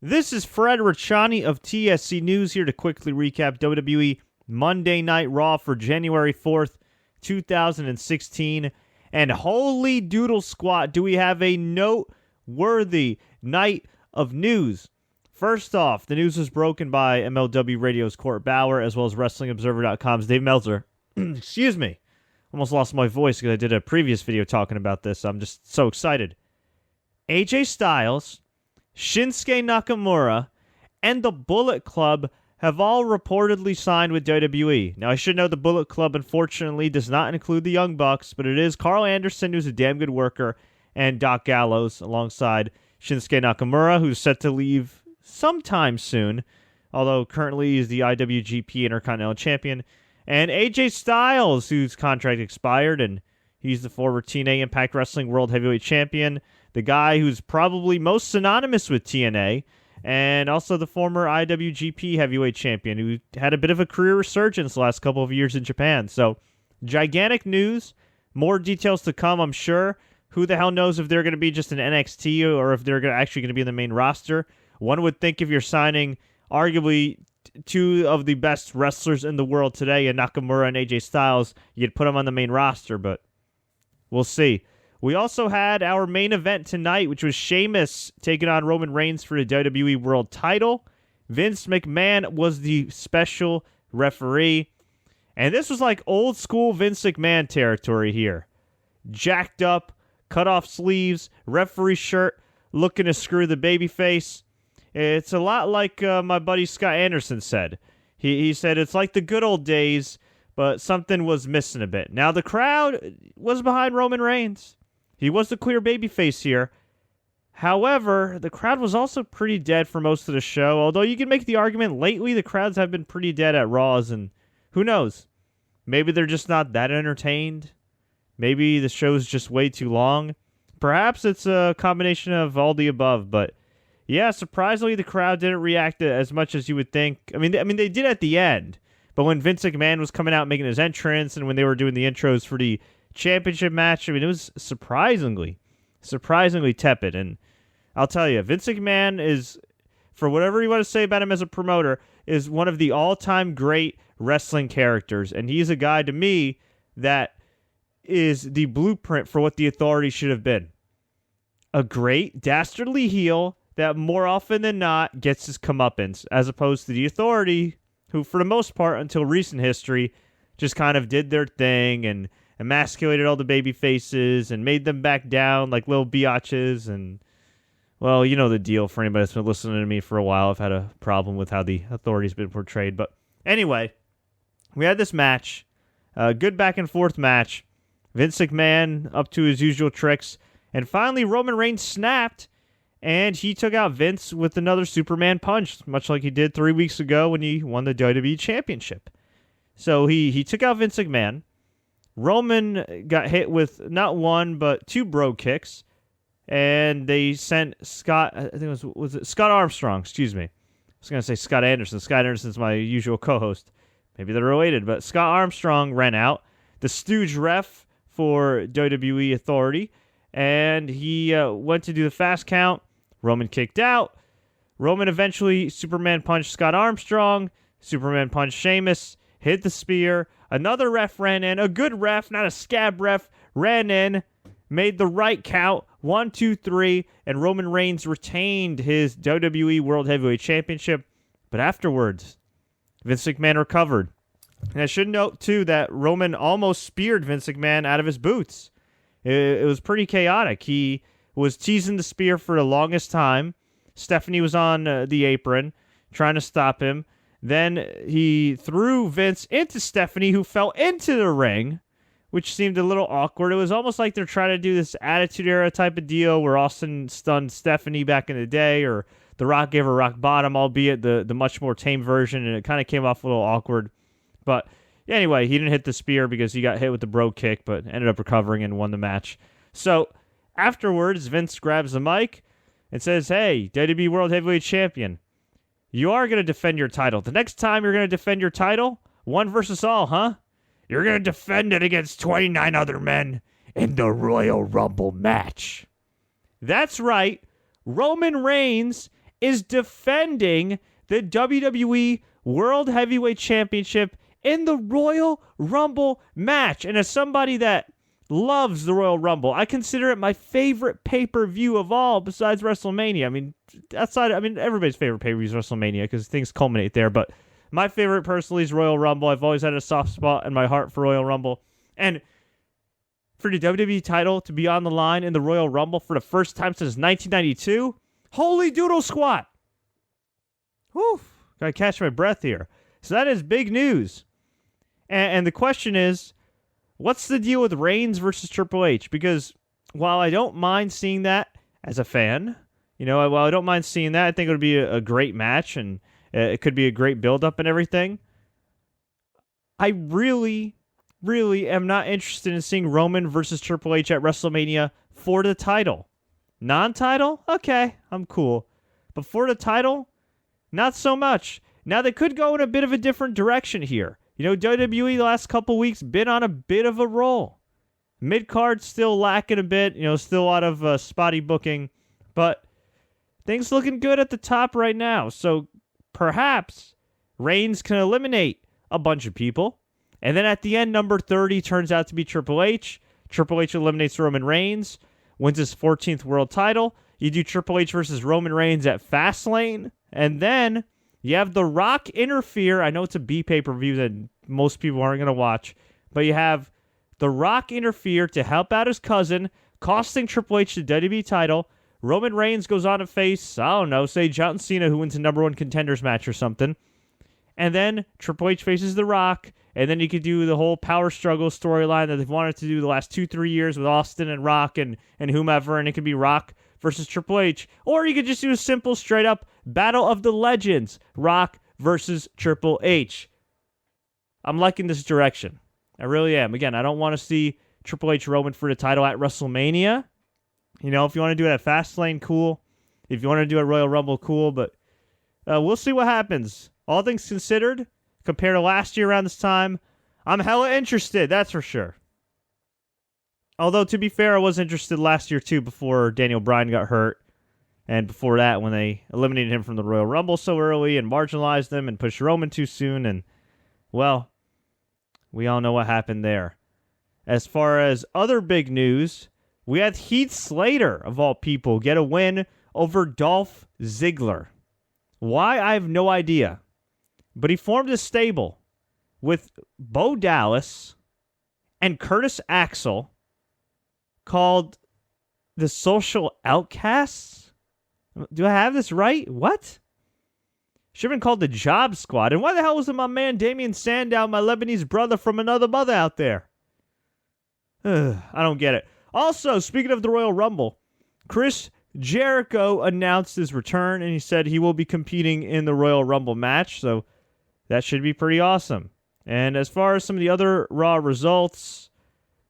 This is Fred Richani of TSC News here to quickly recap WWE Monday Night Raw for January 4th, 2016. And holy doodle squat, do we have a noteworthy night of news. First off, the news was broken by MLW Radio's Court Bauer as well as WrestlingObserver.com's Dave Meltzer. Excuse me. Almost lost my voice because I did a previous video talking about this. I'm just so excited. AJ Styles, Shinsuke Nakamura, and the Bullet Club have all reportedly signed with WWE. Now, I should know the Bullet Club, unfortunately, does not include the Young Bucks, but it is Carl Anderson, who's a damn good worker, and Doc Gallows, alongside Shinsuke Nakamura, who's set to leave sometime soon, although currently he's the IWGP Intercontinental Champion, and AJ Styles, whose contract expired, and he's the former TNA Impact Wrestling World Heavyweight Champion, the guy who's probably most synonymous with TNA, and also the former IWGP Heavyweight Champion, who had a bit of a career resurgence the last couple of years in Japan. So, gigantic news. More details to come, I'm sure. Who the hell knows if they're going to be just an NXT or if they're actually going to be in the main roster. One would think if you're signing arguably two of the best wrestlers in the world today, in Nakamura and AJ Styles, you'd put them on the main roster, but we'll see. We also had our main event tonight, which was Sheamus taking on Roman Reigns for the WWE World title. Vince McMahon was the special referee. And this was like old school Vince McMahon territory here. Jacked up, cut off sleeves, referee shirt, looking to screw the babyface. It's a lot like my buddy Scott Anderson said. He said it's like the good old days, but something was missing a bit. Now the crowd was behind Roman Reigns. He was the clear babyface here. However, the crowd was also pretty dead for most of the show, although you can make the argument lately the crowds have been pretty dead at Raws, and who knows? Maybe they're just not that entertained. Maybe the show's just way too long. Perhaps it's a combination of all the above, but yeah, surprisingly the crowd didn't react as much as you would think. I mean they did at the end, but when Vince McMahon was coming out making his entrance and when they were doing the intros for the championship match, I mean, it was surprisingly tepid. And I'll tell you, Vince McMahon is, for whatever you want to say about him as a promoter, is one of the all-time great wrestling characters. And he's a guy, to me, that is the blueprint for what the Authority should have been. A great, dastardly heel that more often than not gets his comeuppance, as opposed to the Authority, who, for the most part, until recent history, just kind of did their thing and emasculated all the baby faces and made them back down like little biatches. And, well, you know the deal for anybody that's been listening to me for a while. I've had a problem with how the Authority's been portrayed. But anyway, we had this match. A good back and forth match. Vince McMahon up to his usual tricks. And finally, Roman Reigns snapped. And he took out Vince with another Superman punch, much like he did 3 weeks ago when he won the WWE Championship. So he took out Vince McMahon. Roman got hit with not one, but two bro kicks, and they sent Scott, I think it was it Scott Armstrong, excuse me. I was going to say Scott Anderson. Scott Anderson's my usual co-host. Maybe they're related, but Scott Armstrong ran out, the stooge ref for WWE Authority, and he went to do the fast count. Roman kicked out. Roman eventually Superman punched Scott Armstrong. Superman punched Sheamus, hit the spear. Another ref ran in. A good ref, not a scab ref, ran in, made the right count. 1, 2, 3, and Roman Reigns retained his WWE World Heavyweight Championship. But afterwards, Vince McMahon recovered. And I should note, too, that Roman almost speared Vince McMahon out of his boots. It was pretty chaotic. He was teasing the spear for the longest time. Stephanie was on the apron, trying to stop him. Then he threw Vince into Stephanie, who fell into the ring, which seemed a little awkward. It was almost like they're trying to do this Attitude Era type of deal where Austin stunned Stephanie back in the day, or The Rock gave her rock bottom, albeit the much more tame version, and it kind of came off a little awkward. But anyway, he didn't hit the spear because he got hit with the bro kick, but ended up recovering and won the match. So afterwards, Vince grabs the mic and says, "Hey, WWE World Heavyweight Champion, you are going to defend your title. The next time you're going to defend your title, one versus all, huh? You're going to defend it against 29 other men in the Royal Rumble match." That's right. Roman Reigns is defending the WWE World Heavyweight Championship in the Royal Rumble match. And as somebody that loves the Royal Rumble, I consider it my favorite pay-per-view of all besides WrestleMania. I mean, everybody's favorite pay-per-view is WrestleMania because things culminate there, but my favorite personally is Royal Rumble. I've always had a soft spot in my heart for Royal Rumble. And for the WWE title to be on the line in the Royal Rumble for the first time since 1992, holy doodle squat. Whew, gotta catch my breath here. So that is big news. And the question is, what's the deal with Reigns versus Triple H? Because while I don't mind seeing that as a fan, while I don't mind seeing that, I think it would be a great match and it could be a great build-up and everything. I really, really am not interested in seeing Roman versus Triple H at WrestleMania for the title. Non-title? Okay, I'm cool. But for the title? Not so much. Now, they could go in a bit of a different direction here. WWE the last couple weeks been on a bit of a roll. Mid-card still lacking a bit. Still a lot of spotty booking. But things looking good at the top right now. So perhaps Reigns can eliminate a bunch of people. And then at the end, number 30 turns out to be Triple H. Triple H eliminates Roman Reigns. Wins his 14th world title. You do Triple H versus Roman Reigns at Fastlane. And then you have The Rock interfere. I know it's a B pay-per-view that most people aren't going to watch. But you have The Rock interfere to help out his cousin, costing Triple H the WWE title. Roman Reigns goes on to face, say John Cena, who wins a number one contenders match or something. And then Triple H faces The Rock. And then you could do the whole power struggle storyline that they've wanted to do the last 2-3 years with Austin and Rock and whomever. And it could be Rock versus Triple H. Or you could just do a simple, straight-up Battle of the Legends. Rock versus Triple H. I'm liking this direction. I really am. Again, I don't want to see Triple H Roman for the title at WrestleMania. If you want to do it at Fastlane, cool. If you want to do a Royal Rumble, cool. But we'll see what happens. All things considered, compared to last year around this time, I'm hella interested, that's for sure. Although, to be fair, I was interested last year, too, before Daniel Bryan got hurt. And before that, when they eliminated him from the Royal Rumble so early and marginalized him and pushed Roman too soon. And, well, we all know what happened there. As far as other big news, we had Heath Slater, of all people, get a win over Dolph Ziggler. Why? I have no idea. But he formed a stable with Bo Dallas and Curtis Axel called the Social Outcasts? Do I have this right? What? Should have been called the Job Squad. And why the hell wasn't my man Damien Sandow, my Lebanese brother from another mother, out there? I don't get it. Also, speaking of the Royal Rumble, Chris Jericho announced his return, and he said he will be competing in the Royal Rumble match, so that should be pretty awesome. And as far as some of the other Raw results,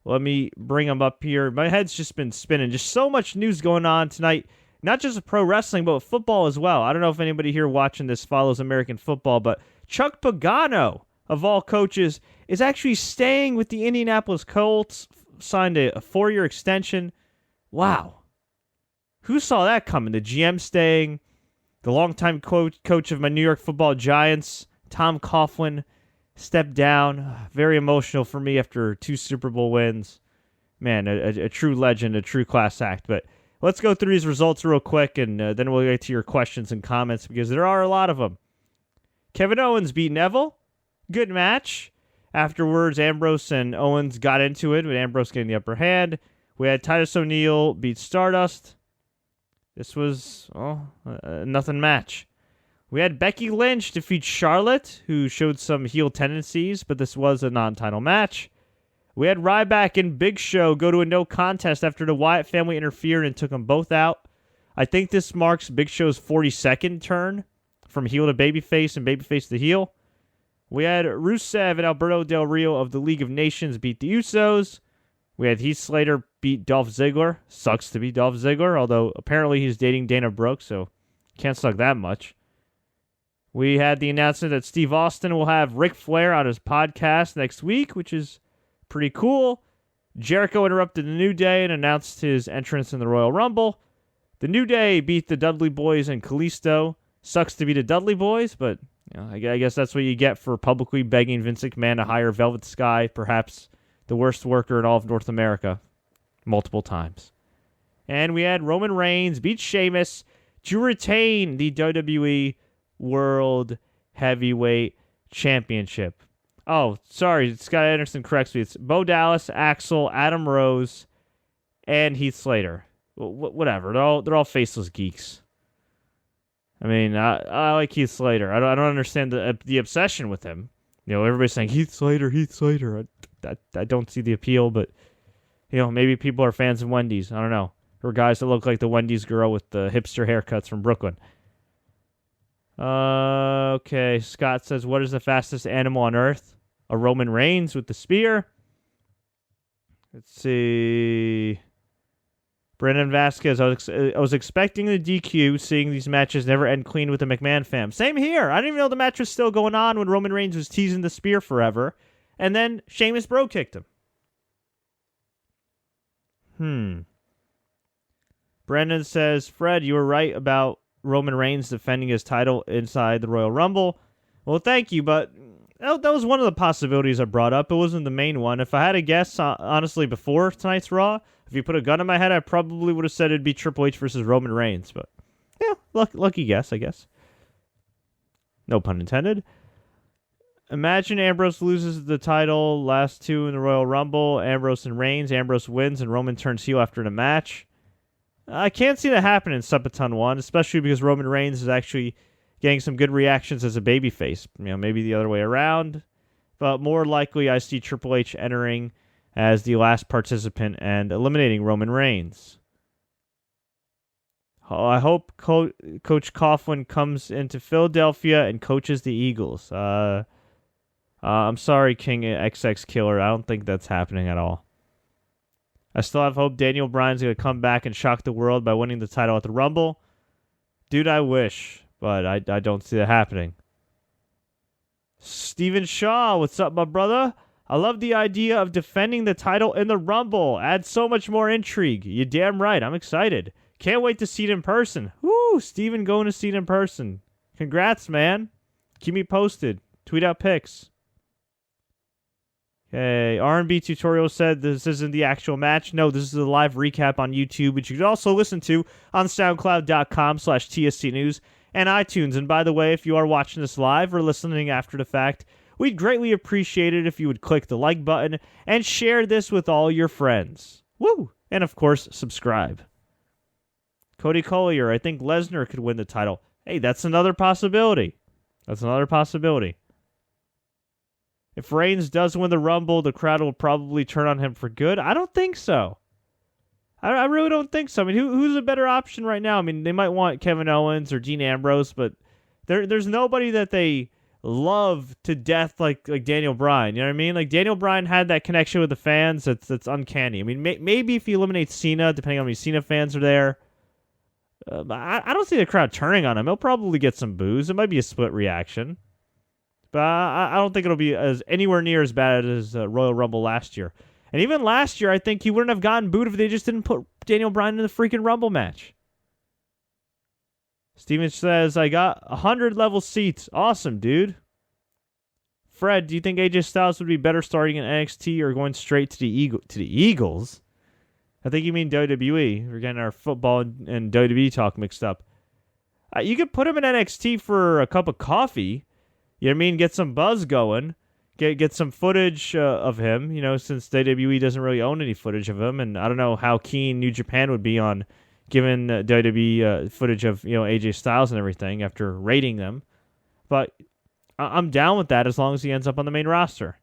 let me bring them up here. My head's just been spinning. Just so much news going on tonight, not just with pro wrestling, but with football as well. I don't know if anybody here watching this follows American football, but Chuck Pagano, of all coaches, is actually staying with the Indianapolis Colts, signed a 4-year extension. Wow. Who saw that coming? The GM staying, the longtime coach of my New York Football Giants, Tom Coughlin, stepped down. Very emotional for me after 2 Super Bowl wins. Man, a true legend, a true class act. But let's go through these results real quick, and then we'll get to your questions and comments, because there are a lot of them. Kevin Owens beat Neville. Good match. Afterwards, Ambrose and Owens got into it, with Ambrose getting the upper hand. We had Titus O'Neil beat Stardust. This was a nothing match. We had Becky Lynch defeat Charlotte, who showed some heel tendencies, but this was a non-title match. We had Ryback and Big Show go to a no contest after the Wyatt family interfered and took them both out. I think this marks Big Show's 42nd turn from heel to babyface and babyface to heel. We had Rusev and Alberto Del Rio of the League of Nations beat the Usos. We had Heath Slater beat Dolph Ziggler. Sucks to be Dolph Ziggler, although apparently he's dating Dana Brooke, so can't suck that much. We had the announcement that Steve Austin will have Ric Flair on his podcast next week, which is pretty cool. Jericho interrupted the New Day and announced his entrance in the Royal Rumble. The New Day beat the Dudley Boyz and Kalisto. Sucks to be the Dudley Boyz, but I guess that's what you get for publicly begging Vince McMahon to hire Velvet Sky, perhaps the worst worker in all of North America, multiple times. And we had Roman Reigns beat Sheamus to retain the WWE World Heavyweight Championship. Oh, sorry, Scott Anderson corrects me. It's Bo Dallas, Axel, Adam Rose, and Heath Slater. Whatever, they're all faceless geeks. I mean, I like Heath Slater. I don't understand the obsession with him. Everybody's saying Heath Slater. I don't see the appeal, but maybe people are fans of Wendy's. I don't know. Or guys that look like the Wendy's girl with the hipster haircuts from Brooklyn. Okay, Scott says, what is the fastest animal on Earth? A Roman Reigns with the spear. Let's see. Brandon Vasquez, I was expecting the DQ, seeing these matches never end clean with the McMahon fam. Same here. I didn't even know the match was still going on when Roman Reigns was teasing the spear forever. And then Sheamus bro kicked him. Brandon says, Fred, you were right about Roman Reigns defending his title inside the Royal Rumble. Well, thank you, but that was one of the possibilities I brought up. It wasn't the main one. If I had a guess, honestly, before tonight's Raw, if you put a gun in my head, I probably would have said it'd be Triple H versus Roman Reigns. But, yeah, lucky guess, I guess. No pun intended. Imagine Ambrose loses the title, last two in the Royal Rumble, Ambrose and Reigns. Ambrose wins and Roman turns heel after the match. I can't see that happen in Subaton 1, especially because Roman Reigns is actually getting some good reactions as a babyface. Maybe the other way around. But more likely, I see Triple H entering as the last participant and eliminating Roman Reigns. I hope Coach Coughlin comes into Philadelphia and coaches the Eagles. I'm sorry, King XX Killer. I don't think that's happening at all. I still have hope Daniel Bryan's going to come back and shock the world by winning the title at the Rumble. Dude, I wish, but I don't see that happening. Steven Shaw, what's up, my brother? I love the idea of defending the title in the Rumble. Adds so much more intrigue. You damn right. I'm excited. Can't wait to see it in person. Woo, Steven going to see it in person. Congrats, man. Keep me posted. Tweet out pics. Okay, R&B Tutorial said this isn't the actual match. No, this is a live recap on YouTube, which you can also listen to on SoundCloud.com/TSC News and iTunes. And by the way, if you are watching this live or listening after the fact, we'd greatly appreciate it if you would click the like button and share this with all your friends. Woo! And of course, subscribe. Cody Collier, I think Lesnar could win the title. Hey, that's another possibility. If Reigns does win the Rumble, the crowd will probably turn on him for good. I don't think so. I really don't think so. I mean, who's a better option right now? I mean, they might want Kevin Owens or Dean Ambrose, but there's nobody that they love to death like Daniel Bryan. You know what I mean? Like, Daniel Bryan had that connection with the fans that's uncanny. I mean, maybe if he eliminates Cena, depending on how many Cena fans are there, I don't see the crowd turning on him. He'll probably get some boos. It might be a split reaction. But I don't think it'll be anywhere near as bad as Royal Rumble last year. And even last year, I think he wouldn't have gotten booed if they just didn't put Daniel Bryan in the freaking Rumble match. Steven says, I got 100 level seats. Awesome, dude. Fred, do you think AJ Styles would be better starting in NXT or going straight to the Eagles? I think you mean WWE. We're getting our football and WWE talk mixed up. You could put him in NXT for a cup of coffee. You know what I mean? Get some buzz going. Get some footage of him, since WWE doesn't really own any footage of him. And I don't know how keen New Japan would be on giving WWE footage of, AJ Styles and everything after rating them. But I'm down with that as long as he ends up on the main roster.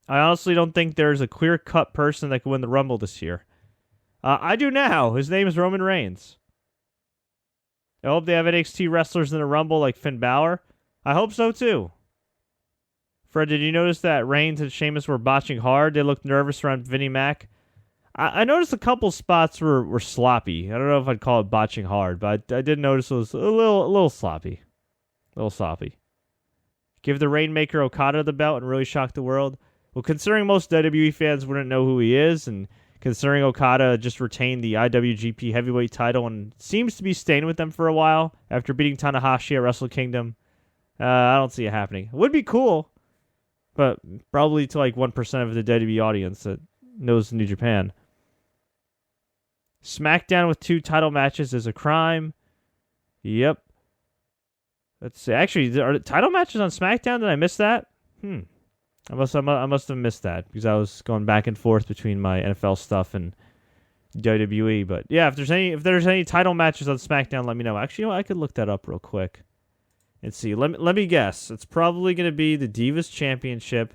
I honestly don't think there's a clear-cut person that could win the Rumble this year. I do now. His name is Roman Reigns. I hope they have NXT wrestlers in the Rumble like Finn Balor. I hope so, too. Fred, did you notice that Reigns and Sheamus were botching hard? They looked nervous around Vinnie Mac. I noticed a couple spots were sloppy. I don't know if I'd call it botching hard, but I did notice it was a little sloppy. Give the Rainmaker Okada the belt and really shock the world. Well, considering most WWE fans wouldn't know who he is, and considering Okada just retained the IWGP Heavyweight title and seems to be staying with them for a while after beating Tanahashi at Wrestle Kingdom. I don't see it happening. It would be cool, but probably to like 1% of the WWE audience that knows New Japan. SmackDown with 2 title matches is a crime. Yep. Let's see. Actually, are title matches on SmackDown? Did I miss that? I must have missed that because I was going back and forth between my NFL stuff and WWE. But yeah, if there's any title matches on SmackDown, let me know. Actually, I could look that up real quick and see. Let me guess. It's probably going to be the Divas Championship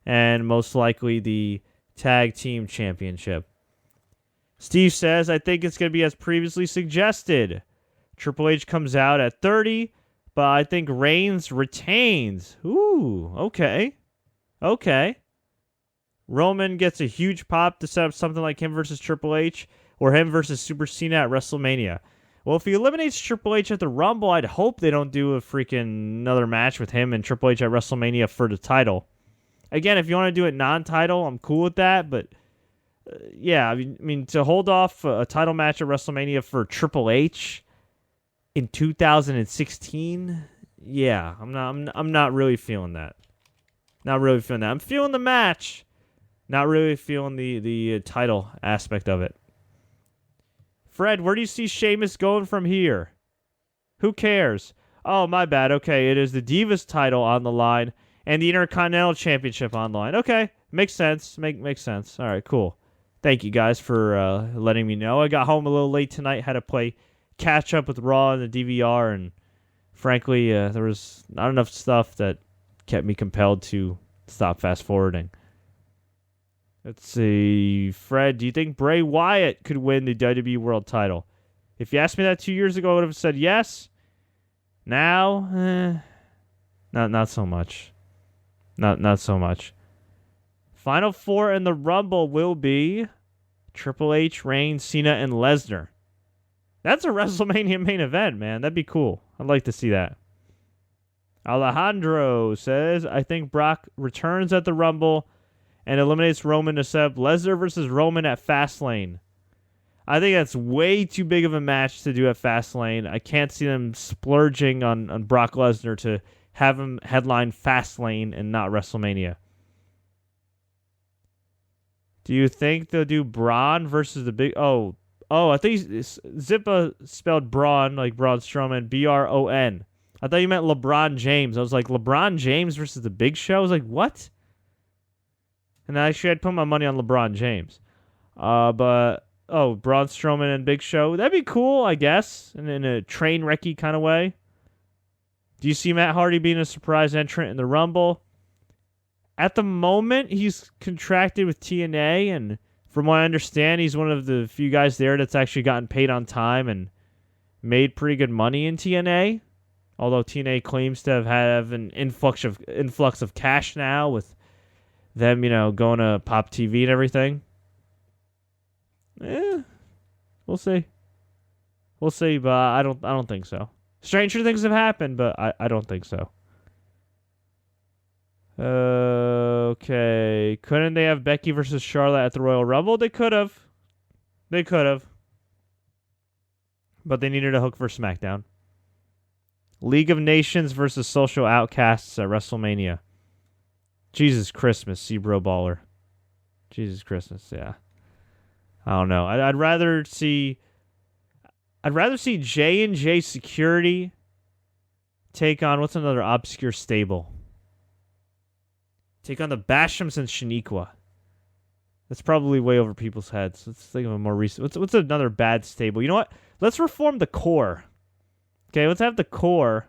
and most likely the Tag Team Championship. Steve says, I think it's going to be as previously suggested. Triple H comes out at 30, but I think Reigns retains. Ooh, okay. Roman gets a huge pop to set up something like him versus Triple H or him versus Super Cena at WrestleMania. Well, if he eliminates Triple H at the Rumble, I'd hope they don't do a freaking another match with him and Triple H at WrestleMania for the title. Again, if you want to do it non-title, I'm cool with that, but yeah, I mean to hold off a title match at WrestleMania for Triple H in 2016, yeah, I'm not really feeling that. Not really feeling that. I'm feeling the match. Not really feeling the title aspect of it. Fred, where do you see Sheamus going from here? Who cares? Oh, my bad. Okay, it is the Divas title on the line and the Intercontinental Championship on the line. Okay, makes sense. Makes sense. All right, cool. Thank you guys for letting me know. I got home a little late tonight. Had to play catch up with Raw and the DVR, and frankly, there was not enough stuff that kept me compelled to stop fast forwarding. Let's see. Fred, do you think Bray Wyatt could win the WWE World title? If you asked me that 2 years ago, I would have said yes. Now, not so much. Not so much. Final 4 in the Rumble will be Triple H, Reigns, Cena, and Lesnar. That's a WrestleMania main event, man. That'd be cool. I'd like to see that. Alejandro says, I think Brock returns at the Rumble and eliminates Roman to set up Lesnar versus Roman at Fastlane. I think that's way too big of a match to do at Fastlane. I can't see them splurging on Brock Lesnar to have him headline Fastlane and not WrestleMania. Do you think they'll do Braun versus the big... Oh, I think Zippa spelled Braun like Braun Strowman, B-R-O-N. I thought you meant LeBron James. I was like, LeBron James versus the Big Show? I was like, what? And actually, I'd put my money on LeBron James. Braun Strowman and Big Show. That'd be cool, I guess, in a train wrecky kind of way. Do you see Matt Hardy being a surprise entrant in the Rumble? At the moment, he's contracted with TNA, and from what I understand, he's one of the few guys there that's actually gotten paid on time and made pretty good money in TNA. Although TNA claims to have an influx of cash now with them, going to Pop TV and everything. We'll see. We'll see, but I don't think so. Stranger things have happened, but I don't think so. Okay. Couldn't they have Becky versus Charlotte at the Royal Rumble? They could have. But they needed a hook for SmackDown. League of Nations versus Social Outcasts at WrestleMania. Jesus Christmas, Sebro Baller. Jesus Christmas, yeah. I don't know. I'd rather see J&J Security take on, what's another obscure stable? Take on the Bashams and Shaniqua. That's probably way over people's heads. Let's think of a more recent. What's another bad stable? You know what? Let's reform the Core. Okay, let's have the Core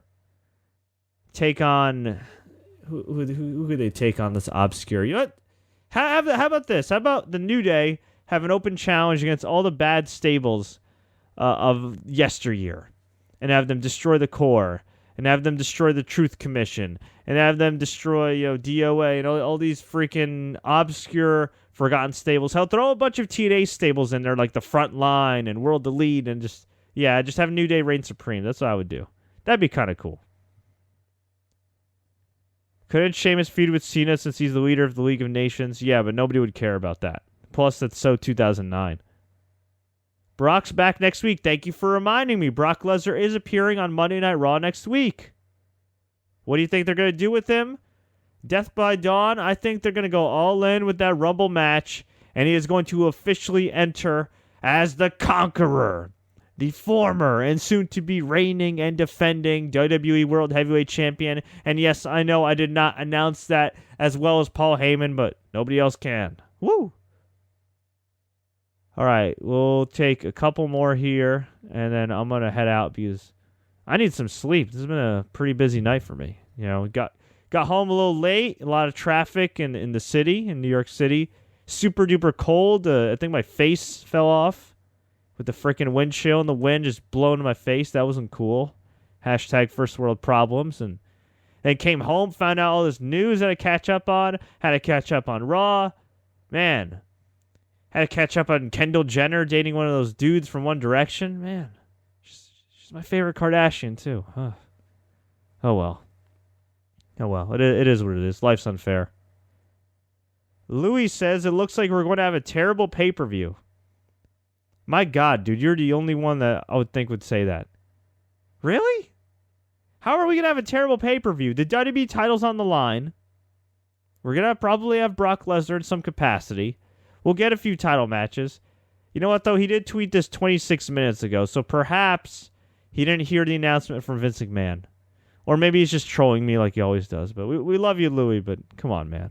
take on... Who could they take on this obscure? You know what? How about this? How about the New Day have an open challenge against all the bad stables of yesteryear, and have them destroy the Core, and have them destroy the Truth Commission, and have them destroy DOA and all these freaking obscure, forgotten stables. Hell, throw a bunch of TNA stables in there like the Front Line and World Elite, and just have New Day reign supreme. That's what I would do. That'd be kind of cool. Couldn't Sheamus feud with Cena since he's the leader of the League of Nations? Yeah, but nobody would care about that. Plus, that's so 2009. Brock's back next week. Thank you for reminding me. Brock Lesnar is appearing on Monday Night Raw next week. What do you think they're going to do with him? Death by Dawn? I think they're going to go all in with that Rumble match, and he is going to officially enter as the Conqueror, the former and soon-to-be reigning and defending WWE World Heavyweight Champion. And yes, I know I did not announce that as well as Paul Heyman, but nobody else can. Woo! All right, we'll take a couple more here, and then I'm going to head out because I need some sleep. This has been a pretty busy night for me. You know, got home a little late, a lot of traffic in the city, in New York City. Super duper cold. I think my face fell off with the freaking wind chill and the wind just blowing in my face. That wasn't cool. Hashtag first world problems. And then came home, found out all this news that I catch up on. Had to catch up on Raw. Man. Had to catch up on Kendall Jenner dating one of those dudes from One Direction. Man. She's my favorite Kardashian, too. Huh. Oh, well. Oh, well. It is what it is. Life's unfair. Louis says, it looks like we're going to have a terrible pay-per-view. My God, dude, you're the only one that I would think would say that. Really? How are we going to have a terrible pay-per-view? The WWE title's on the line. We're going to probably have Brock Lesnar in some capacity. We'll get a few title matches. You know what, though? He did tweet this 26 minutes ago, so perhaps he didn't hear the announcement from Vince McMahon. Or maybe he's just trolling me like he always does. But we love you, Louis, but come on, man.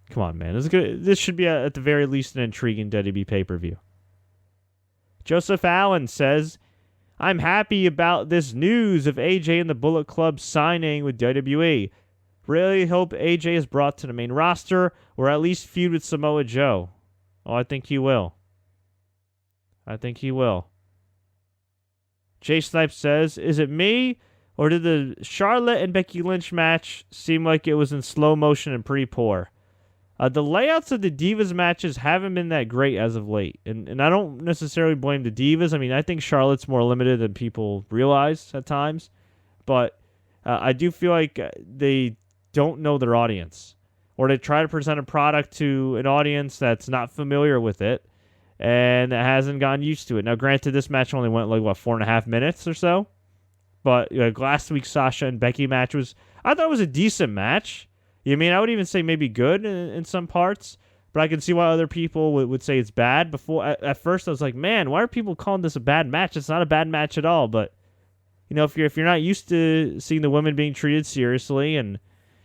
Come on, man. This should be, at the very least, an intriguing WWE pay-per-view. Joseph Allen says, I'm happy about this news of AJ and the Bullet Club signing with WWE. Really hope AJ is brought to the main roster or at least feud with Samoa Joe. Oh, I think he will. I think he will. Jay Snipes says, is it me or did the Charlotte and Becky Lynch match seem like it was in slow motion and pretty poor? The layouts of the Divas matches haven't been that great as of late. And I don't necessarily blame the Divas. I mean, I think Charlotte's more limited than people realize at times. But I do feel like they don't know their audience. Or they try to present a product to an audience that's not familiar with it and that hasn't gotten used to it. Now, granted, this match only went 4.5 minutes or so? But last week's Sasha and Becky match I thought it was a decent match. I mean, I would even say maybe good in some parts, but I can see why other people would say it's bad. Before at first, I was like, man, why are people calling this a bad match? It's not a bad match at all. But if you're not used to seeing the women being treated seriously, and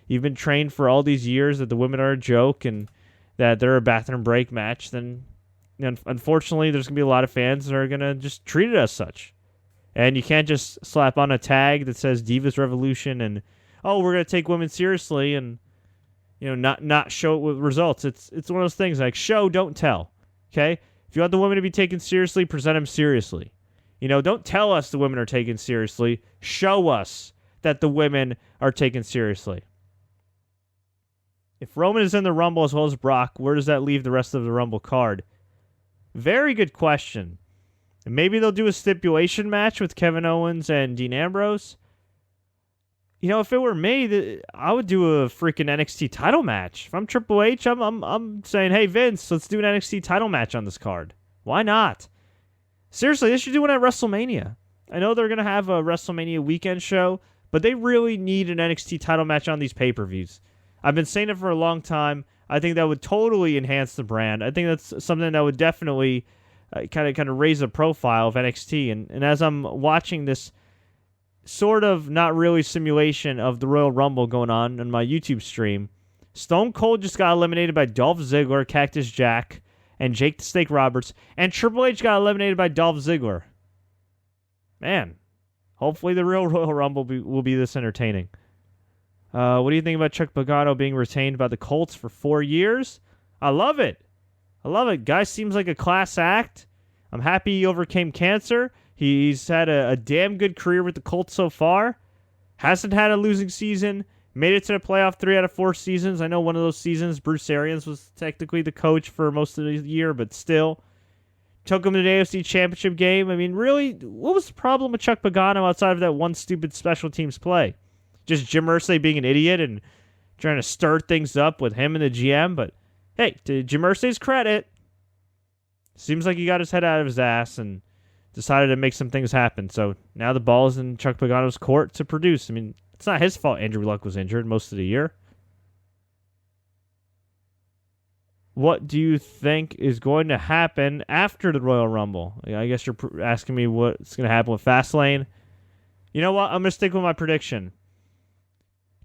you've been trained for all these years that the women are a joke and that they're a bathroom break match, then unfortunately, there's gonna be a lot of fans that are gonna just treat it as such, and you can't just slap on a tag that says Divas Revolution and we're gonna take women seriously and not show it with results. It's one of those things like show, don't tell. Okay? If you want the women to be taken seriously, present them seriously. Don't tell us the women are taken seriously. Show us that the women are taken seriously. If Roman is in the Rumble as well as Brock, where does that leave the rest of the Rumble card? Very good question. Maybe they'll do a stipulation match with Kevin Owens and Dean Ambrose. If it were me, I would do a freaking NXT title match. If I'm Triple H, I'm saying, hey, Vince, let's do an NXT title match on this card. Why not? Seriously, they should do one at WrestleMania. I know they're going to have a WrestleMania weekend show, but they really need an NXT title match on these pay-per-views. I've been saying it for a long time. I think that would totally enhance the brand. I think that's something that would definitely kind of raise the profile of NXT. And as I'm watching this sort of not really simulation of the Royal Rumble going on my YouTube stream, Stone Cold just got eliminated by Dolph Ziggler, Cactus Jack, and Jake the Snake Roberts, and Triple H got eliminated by Dolph Ziggler. Man, hopefully the real Royal Rumble will be this entertaining. What do you think about Chuck Pagano being retained by the Colts for 4 years? I love it. Guy seems like a class act. I'm happy he overcame cancer. He's had a damn good career with the Colts so far. Hasn't had a losing season. Made it to the playoff 3 out of 4 seasons. I know one of those seasons, Bruce Arians was technically the coach for most of the year, but still. Took him to the AFC Championship game. I mean, really, what was the problem with Chuck Pagano outside of that one stupid special teams play? Just Jim Irsay being an idiot and trying to stir things up with him and the GM. But, hey, to Jim Irsay's credit, seems like he got his head out of his ass and decided to make some things happen. So now the ball is in Chuck Pagano's court to produce. I mean, it's not his fault Andrew Luck was injured most of the year. What do you think is going to happen after the Royal Rumble? I guess you're asking me what's going to happen with Fastlane. You know what? I'm going to stick with my prediction.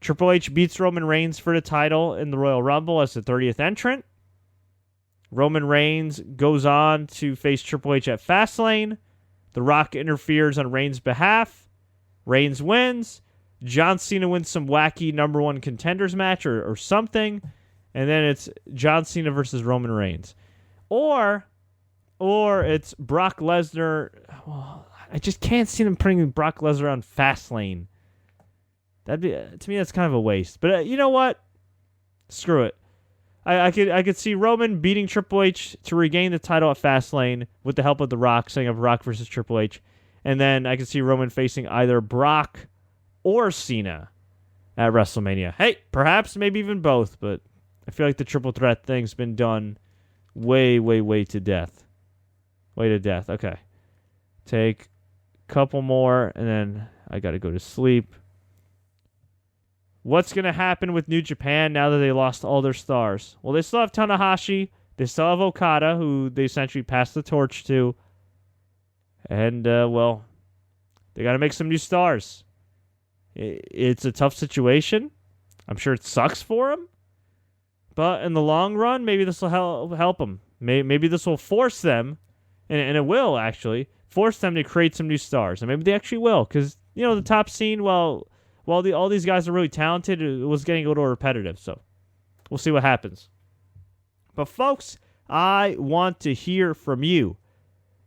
Triple H beats Roman Reigns for the title in the Royal Rumble as the 30th entrant. Roman Reigns goes on to face Triple H at Fastlane. The Rock interferes on Reigns' behalf. Reigns wins. John Cena wins some wacky number one contenders match or something. And then it's John Cena versus Roman Reigns. Or it's Brock Lesnar. Well, I just can't see them putting Brock Lesnar on Fastlane. To me, that's kind of a waste. But you know what? Screw it. I could see Roman beating Triple H to regain the title at Fastlane with the help of The Rock, setting up Rock versus Triple H. And then I could see Roman facing either Brock or Cena at WrestleMania. Hey, perhaps maybe even both, but I feel like the triple threat thing's been done way, way, way to death. Way to death. Okay. Take a couple more, and then I got to go to sleep. What's going to happen with New Japan now that they lost all their stars? Well, they still have Tanahashi. They still have Okada, who they essentially passed the torch to. And, well, they got to make some new stars. It's a tough situation. I'm sure it sucks for them. But in the long run, maybe this will help them. Maybe this will force them, and it will actually, force them to create some new stars. And maybe they actually will, because, the top scene, while all these guys are really talented, it was getting a little repetitive. So we'll see what happens. But folks, I want to hear from you.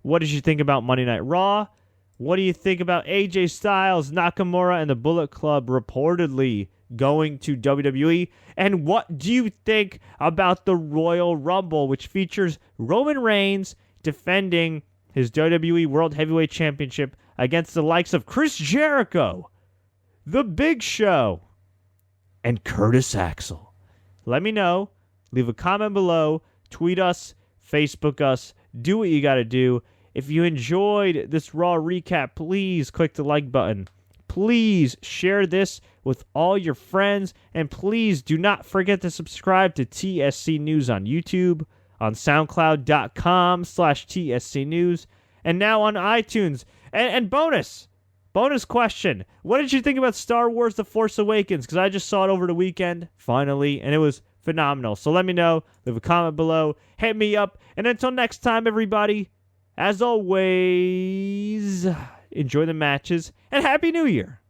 What did you think about Monday Night Raw? What do you think about AJ Styles, Nakamura, and the Bullet Club reportedly going to WWE? And what do you think about the Royal Rumble, which features Roman Reigns defending his WWE World Heavyweight Championship against the likes of Chris Jericho, The Big Show, and Curtis Axel? Let me know. Leave a comment below. Tweet us. Facebook us. Do what you got to do. If you enjoyed this Raw recap, please click the like button. Please share this with all your friends. And please do not forget to subscribe to TSC News on YouTube, on SoundCloud.com/TSC News, and now on iTunes. And bonus question. What did you think about Star Wars The Force Awakens? Because I just saw it over the weekend, finally, and it was phenomenal. So let me know. Leave a comment below. Hit me up. And until next time, everybody, as always, enjoy the matches, and Happy New Year!